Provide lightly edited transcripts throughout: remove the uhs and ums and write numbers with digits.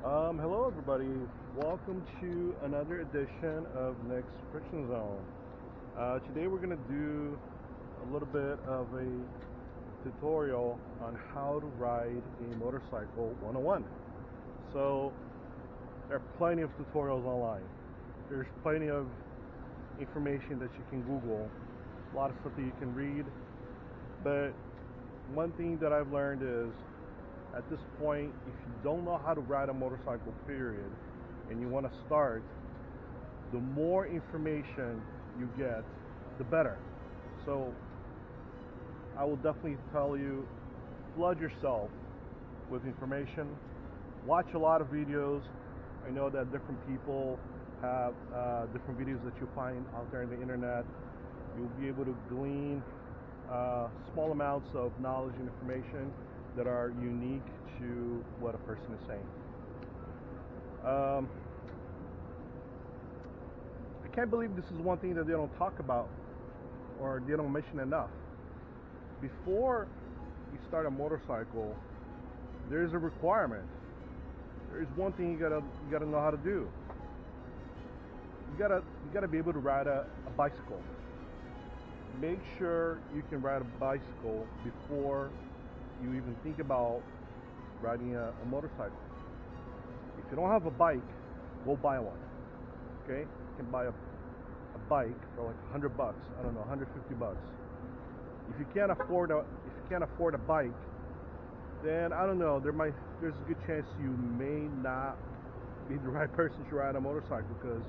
Hello everybody. Welcome to another edition of Nick's Friction Zone. Today we're going to do a little bit of a tutorial on how to ride a motorcycle 101. So there are plenty of tutorials online. There's plenty of information that you can Google, a lot of stuff that you can read. But one thing that I've learned is at this point, if you don't know how to ride a motorcycle, period, and you want to start, the more information you get, the better. So I will definitely tell you, flood yourself with information. Watch a lot of videos. I know that different people have different videos that you find out there on the internet. You'll be able to glean small amounts of knowledge and information that are unique to what a person is saying. I can't believe this is one thing that they don't talk about or they don't mention enough. Before you start a motorcycle, there's a requirement. There's one thing you gotta know how to do. You gotta be able to ride a bicycle. Make sure you can ride a bicycle before you even think about riding a motorcycle. If you don't have a bike, go buy one. Okay? You can buy a bike for like $100. I don't know, $150. If you can't afford a bike, then I don't know. There's a good chance you may not be the right person to ride a motorcycle because,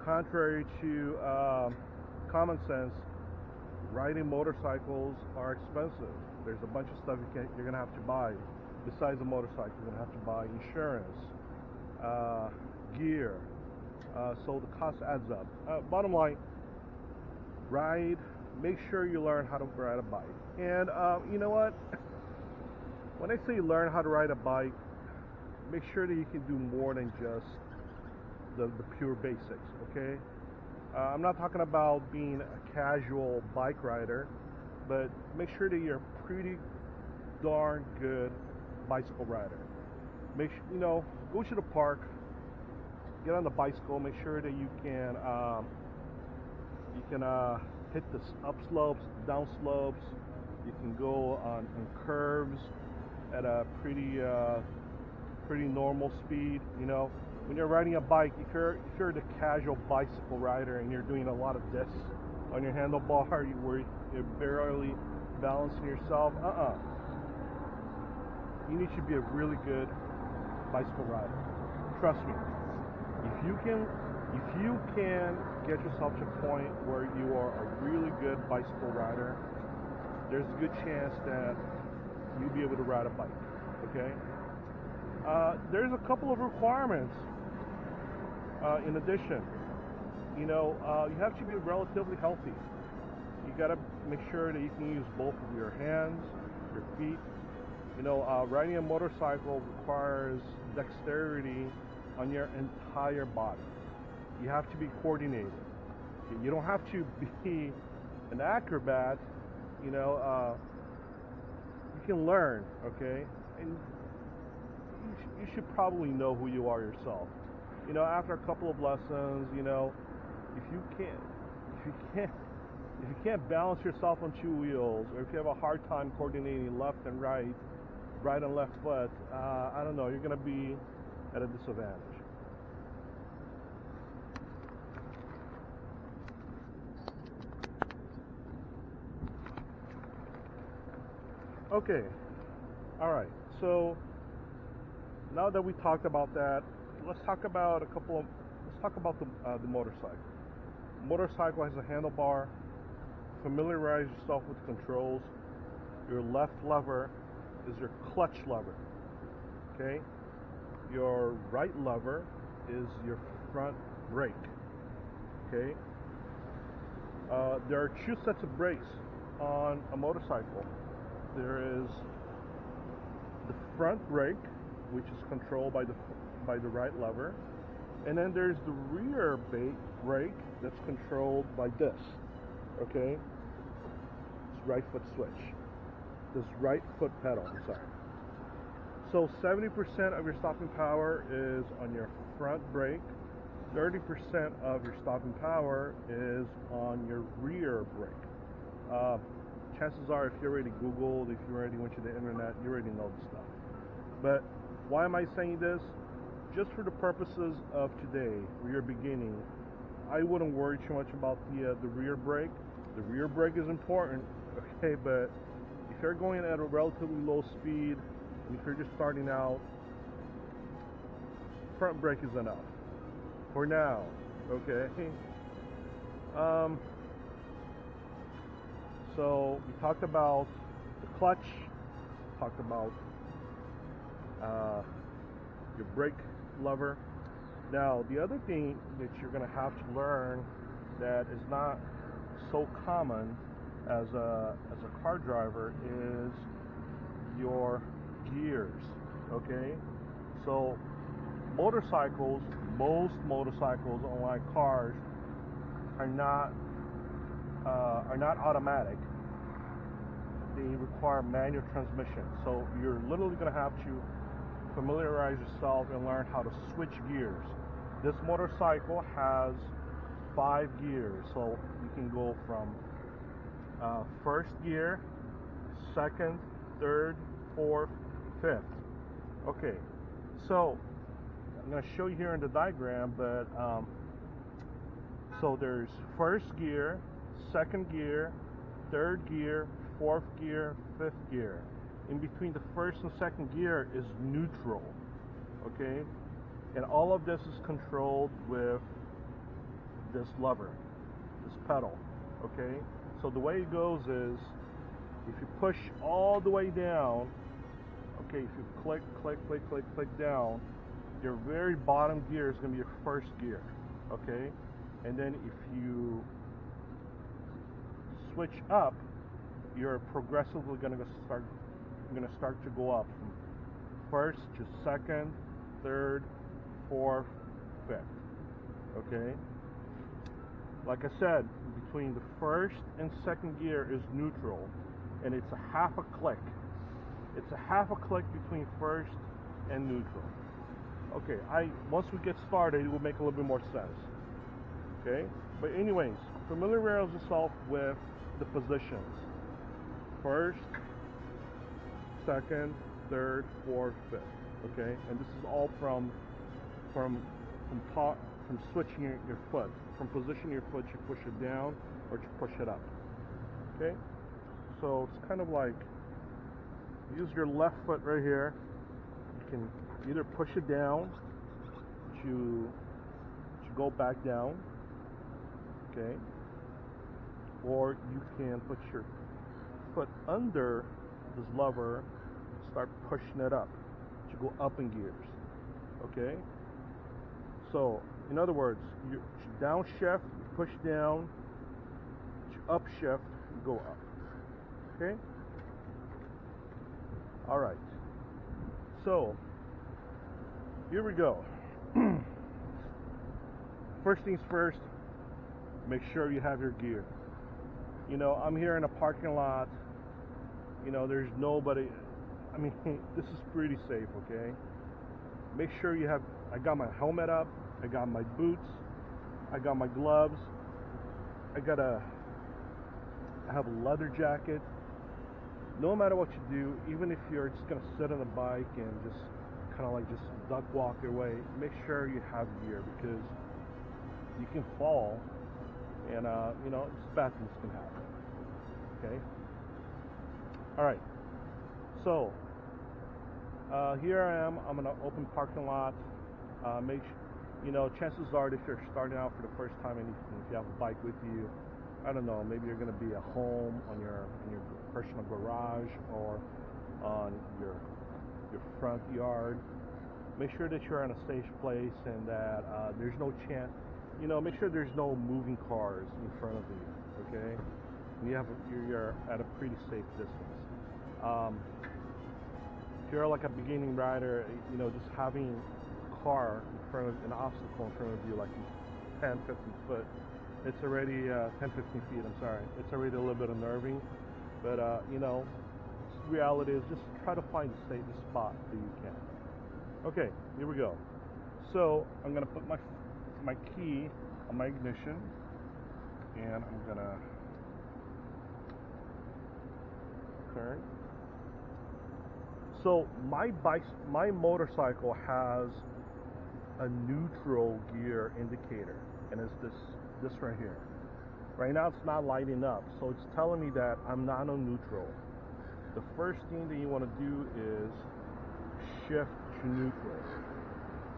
contrary to common sense, riding motorcycles are expensive. There's a bunch of stuff you're gonna have to buy. Besides a motorcycle, you're gonna have to buy insurance, gear. So the cost adds up. Bottom line, make sure you learn how to ride a bike. And you know what? When I say learn how to ride a bike, make sure that you can do more than just the pure basics, okay? I'm not talking about being a casual bike rider, but make sure that you're a pretty darn good bicycle rider. Go to the park, get on the bicycle, make sure that you can hit the up slopes, down slopes. You can go on curves at a pretty normal speed. When you're riding a bike, if you're the casual bicycle rider and you're doing a lot of this on your handlebar where you're barely balancing yourself, you need to be a really good bicycle rider. Trust me. If you can get yourself to a point where you are a really good bicycle rider, there's a good chance that you'll be able to ride a bike. Okay? There's a couple of requirements. In addition, you have to be relatively healthy. You got to make sure that you can use both of your hands, your feet. Riding a motorcycle requires dexterity on your entire body. You have to be coordinated. You don't have to be an acrobat. You can learn, okay? And you should probably know who you are yourself. After a couple of lessons, if you can't balance yourself on two wheels, or if you have a hard time coordinating left and right and left foot, I don't know, you're gonna be at a disadvantage. Okay, all right. So now that we talked about that, let's talk about the motorcycle. Motorcycle has a handlebar. Familiarize yourself with controls. Your left lever is your clutch lever. Okay? Your right lever is your front brake. Okay? There are two sets of brakes on a motorcycle. There is the front brake, which is controlled by the right lever, and then there's the rear brake that's controlled by this. Okay? It's right foot switch. This right foot pedal, I'm sorry. So 70% of your stopping power is on your front brake. 30% of your stopping power is on your rear brake. Chances are, if you already Googled, if you already went to the internet, you already know the stuff. But why am I saying this? Just for the purposes of today, rear beginning, I wouldn't worry too much about the rear brake. The rear brake is important, okay, but if you're going at a relatively low speed, and if you're just starting out, front brake is enough for now, okay? So we talked about the clutch, talked about your brake lever. Now, the other thing that you're going to have to learn that is not so common as a car driver is your gears, okay? So motorcycles, most motorcycles, unlike cars, are not automatic. They require manual transmission. So you're literally going to have to familiarize yourself and learn how to switch gears. This motorcycle has 5 gears, so you can go from first gear, second, third, fourth, fifth. Okay, so I'm going to show you here in the diagram, but so there's first gear, second gear, third gear, fourth gear, fifth gear. In between the first and second gear is neutral, okay? And all of this is controlled with this lever, this pedal, okay? So the way it goes is, if you push all the way down, okay, if you click, click, click, click, click down, your very bottom gear is going to be your first gear, okay? And then if you switch up, you're progressively going to start to go up from first to second, third, fourth, fifth, okay? Like I said, between the first and second gear is neutral, and it's a half a click. It's a half a click between first and neutral. Okay, once we get started, it will make a little bit more sense. Okay, but anyways, familiarize yourself with the positions: first, second, third, fourth, fifth. Okay, and this is all from switching your foot. From positioning your foot, you push it down or you push it up. Okay, so it's kind of like, use your left foot right here. You can either push it down to go back down, okay, or you can put your foot under this lever, start pushing it up to go up in gears, okay? So in other words, you downshift, you push down, to upshift, you go up, okay? All right, so here we go. First things first, make sure you have your gear. You know, I'm here in a parking lot. You know, there's nobody. I mean, this is pretty safe, okay? Make sure you have, I got my helmet up, I got my boots, I got my gloves, I have a leather jacket. No matter what you do, even if you're just gonna sit on a bike and just kind of like just duck walk your way, make sure you have gear, because you can fall and you know, just bad things can happen. Okay. All right. So here I am. I'm in an open parking lot. You know, chances are, if you're starting out for the first time, and if you have a bike with you, I don't know, maybe you're going to be at home in your personal garage or on your front yard. Make sure that you're in a safe place and that there's no chance. You know, make sure there's no moving cars in front of you. Okay, and you're at a pretty safe distance. If you're like a beginning rider, you know, just having a car in front of an obstacle in front of you, like 10, 15 foot, it's already 10, 15 feet. I'm sorry, it's already a little bit unnerving. But you know, reality is just try to find the safest spot that you can. Okay, here we go. So I'm gonna put my key on my ignition, and I'm gonna turn. So my motorcycle has a neutral gear indicator, and it's this right here. Right now it's not lighting up, so it's telling me that I'm not on neutral. The first thing that you want to do is shift to neutral,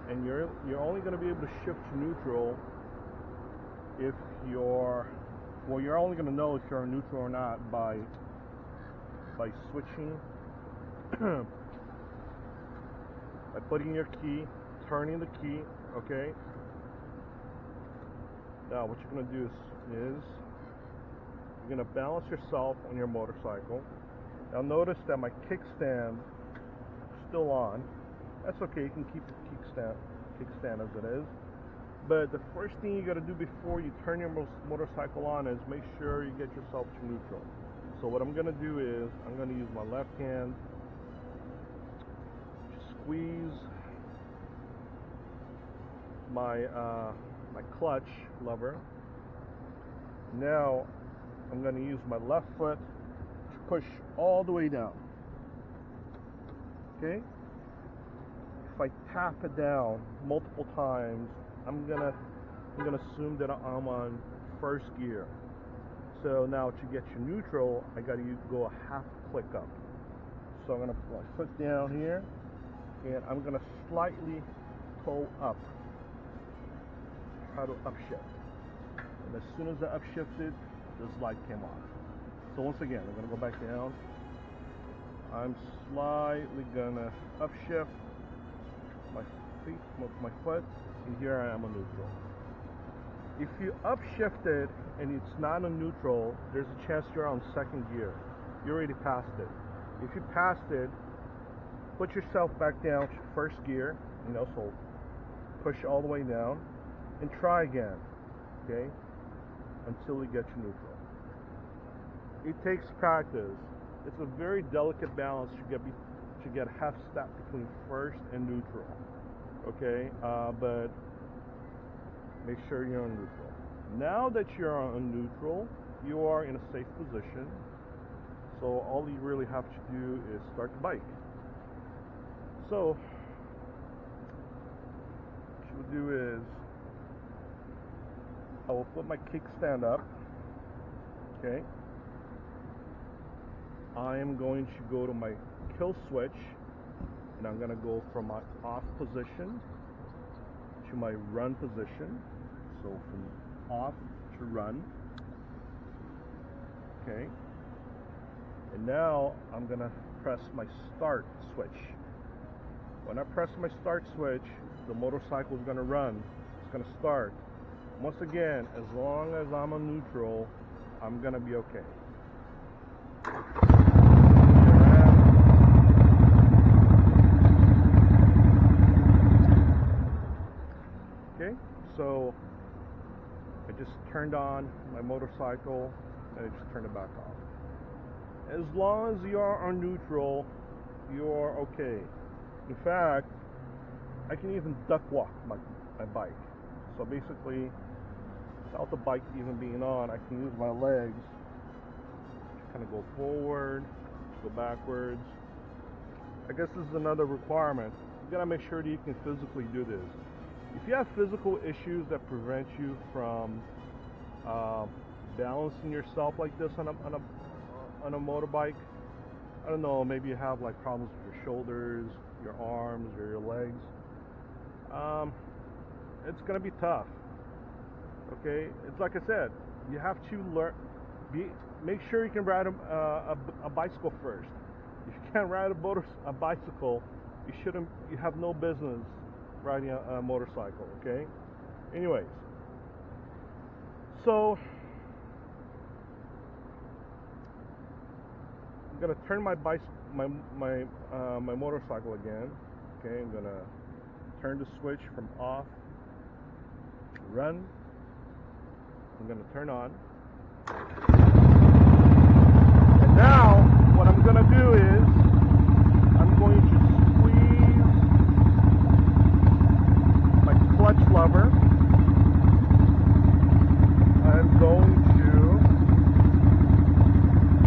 and you're only going to be able to shift to neutral if you're only going to know if you're on neutral or not by switching by putting your key, turning the key. Okay, now what you're going to do is you're going to balance yourself on your motorcycle. Now notice that my kickstand is still on. That's okay, you can keep the kickstand as it is. But the first thing you got to do before you turn your motorcycle on is make sure you get yourself to neutral. So what I'm going to do is I'm going to use my left hand to squeeze my clutch lever. Now I'm going to use my left foot to push all the way down. Okay? If I tap it down multiple times, I'm gonna assume that I'm on first gear. So now to get to neutral, I gotta go a half click up. So I'm gonna put my foot down here, and I'm gonna slightly toe up. Try to upshift. And as soon as I upshifted, this light came on. So once again, I'm gonna go back down. I'm slightly gonna upshift my foot, and here I am on neutral. If you upshifted and it's not on neutral, there's a chance you're on second gear. You already passed it. If you passed it, put yourself back down to first gear, so push all the way down, and try again, okay, until you get to neutral. It takes practice. It's a very delicate balance to get half step between first and neutral, okay, but make sure you're on neutral. Now that you're on neutral, you are in a safe position, so all you really have to do is start the bike. So what you will do is I will put my kickstand up, okay. I am going to go to my kill switch, and I'm going to go from my off position to my run position. So from off to run, okay. And now I'm going to press my start switch. When I press my start switch, the motorcycle is going to run. It's going to start. Once again, as long as I'm on neutral, I'm going to be okay. Okay, so I just turned on my motorcycle and I just turned it back off. As long as you are on neutral, you are okay. In fact, I can even duck walk my bike. So basically, without the bike even being on, I can use my legs to kind of go forward, go backwards. I guess this is another requirement. You gotta make sure that you can physically do this. If you have physical issues that prevent you from balancing yourself like this on a motorbike, I don't know, maybe you have like problems with your shoulders, your arms, or your legs. It's gonna be tough. Okay, it's like I said, you have to make sure you can ride a bicycle first. If you can't ride a bicycle, you have no business riding a motorcycle. Okay. Anyways, so I'm gonna turn my motorcycle again. Okay, I'm gonna turn the switch from off to run. I'm going to turn on. And now, what I'm going to going to do is I'm going to squeeze my clutch lever. I'm going to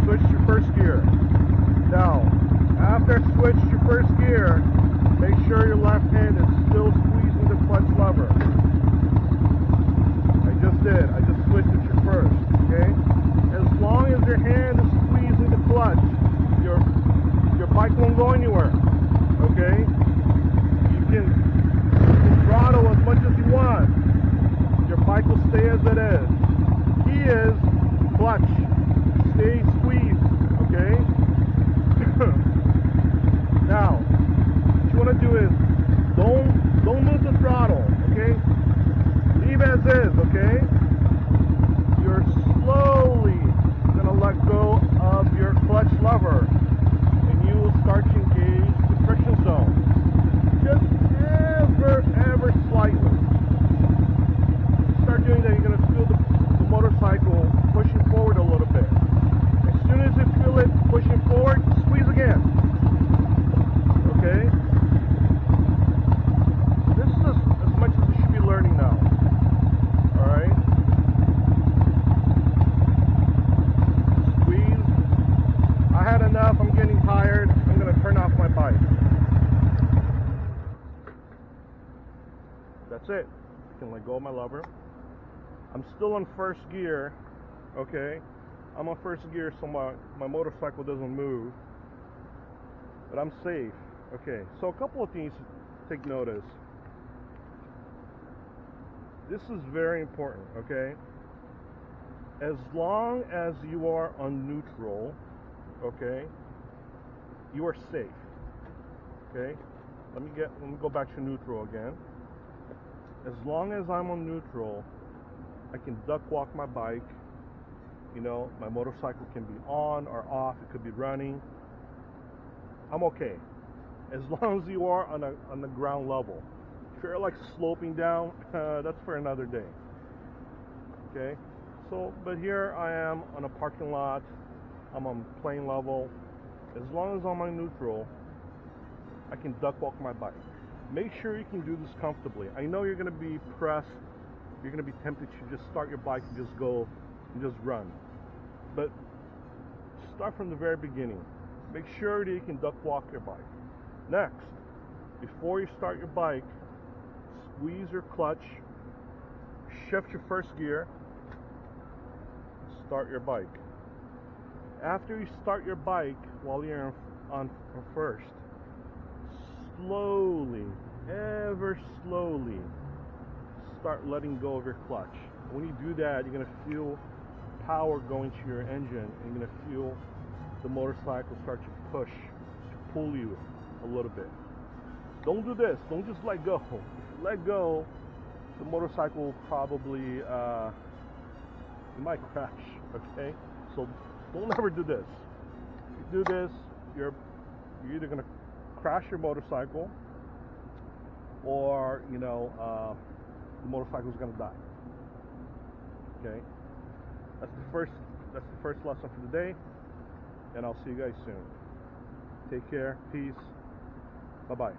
switch to first gear. Now, after I switch to first gear, make sure your left hand is still squeezing the clutch lever. I just did. I just switched it to first. Okay? As long as your hand is squeezing the clutch, your bike won't go anywhere. Okay? You can throttle as much as you want. Your bike will stay as it is. Key is clutch. Stay squeezed. Okay? Now, what you want to do is don't move the throttle. Okay? Leave as is. Okay? You're slowly gonna let go of your clutch lever, and you will start to engage the friction zone. Just ever slightly. Start doing that, you're gonna feel the motorcycle pushing forward a little bit. As soon as you feel it pushing forward, squeeze again. Okay? This is as much as you should be learning now. Alright? Squeeze. I had enough, I'm getting tired. I'm going to turn off my bike. That's it. I can let go of my lever. I'm still on first gear. Okay? I'm on first gear so my motorcycle doesn't move. But I'm safe. Okay, so a couple of things to take notice. This is very important, okay? As long as you are on neutral, okay, you are safe. Okay? Let me go back to neutral again. As long as I'm on neutral, I can duck walk my bike. You know, my motorcycle can be on or off, it could be running. I'm okay. As long as you are on the ground level. If you're like sloping down, that's for another day. Okay? So, but here I am on a parking lot. I'm on plane level. As long as I'm on neutral, I can duck walk my bike. Make sure you can do this comfortably. I know you're going to be pressed. You're going to be tempted to just start your bike and just go and just run. But start from the very beginning. Make sure that you can duck walk your bike. Next, before you start your bike, squeeze your clutch, shift your first gear, start your bike. After you start your bike, while you're on first, slowly, ever slowly, start letting go of your clutch. When you do that, you're going to feel power going to your engine, and you're going to feel the motorcycle start to push, to pull you a little bit. Don't do this. Don't just let go. If you let go, the motorcycle will probably you might crash. Okay, so don't ever do this. If you do this, you're either going to crash your motorcycle, or the motorcycle is going to die. Okay, that's the first lesson for the day, and I'll see you guys soon. Take care. Peace. Bye-bye.